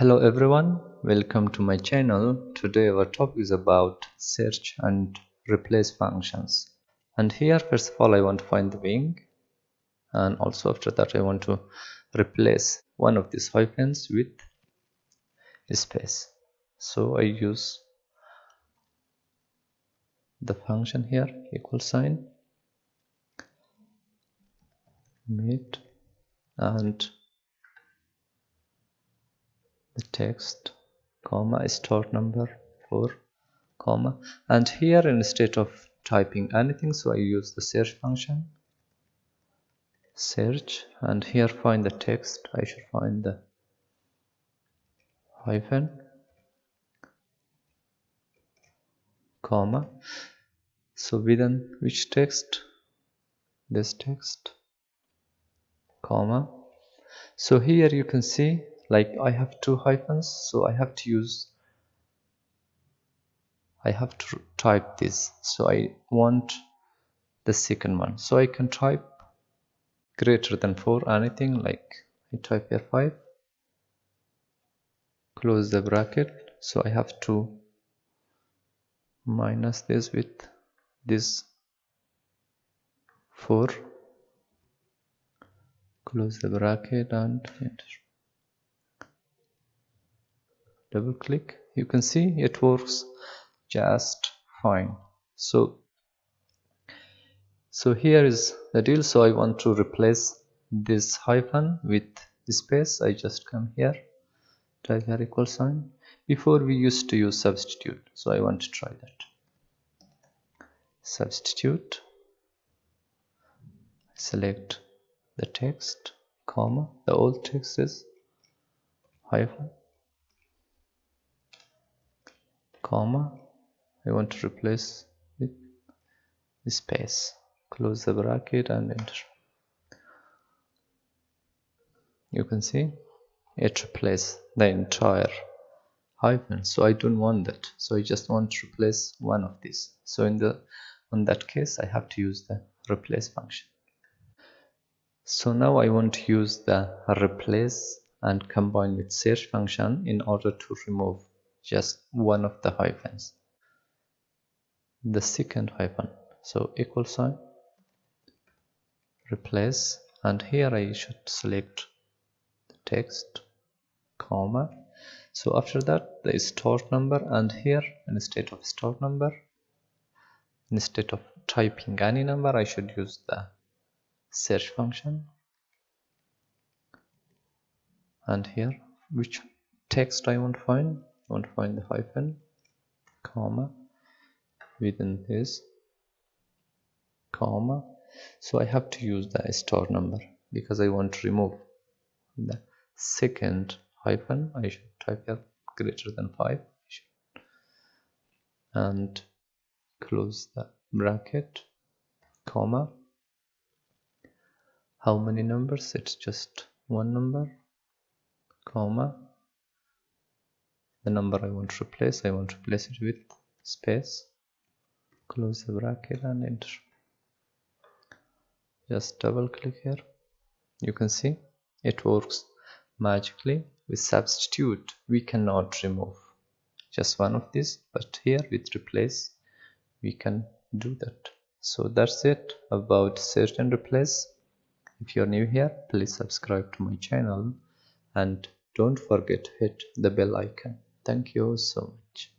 Hello everyone, welcome to my channel. Today our topic is about search and replace functions. And here first of all I want to find the wing, and also after that I want to replace one of these hyphens with a space. So I use the function here, equal sign, meet, and the text, comma, start number 4, comma, and here instead of typing anything, so I use the search function, search, and here find the text. I should find the hyphen, comma, so within which text, this text, comma. So here you can see like I have two hyphens, so I have to type this, so I want the second one, so I can type greater than 4 anything, like I type here 5, close the bracket, so I have to minus this with this 4, close the bracket and enter, double click. You can see it works just fine. So here is the deal. So I want to replace this hyphen with space. I just come here, type here equal sign. Before we used to use substitute, so I want to try that. Substitute, select the text, comma, the old text is hyphen, comma, I want to replace with space, close the bracket and enter. You can see it replaces the entire hyphen, so I don't want that, so I just want to replace one of these. So in that case I have to use the replace function. So now I want to use the replace and combine with search function in order to remove just one of the hyphens, the second hyphen. So equal sign, replace, and here I should select the text, comma. So after that the start number, and here instead of start number, instead of typing any number, I should use the search function. And here which text I want to find? I want to find the hyphen, comma, within this, comma. So I have to use the start number because I want to remove the second hyphen. I should type here greater than 5 and close the bracket, comma. How many numbers? It's just one number, comma. The number I want to replace it with space, close the bracket and enter. Just double click here. You can see it works magically. With substitute we cannot remove just one of these, but here with replace we can do that. So that's it about search and replace. If you're new here, please subscribe to my channel and don't forget to hit the bell icon. Thank you so much.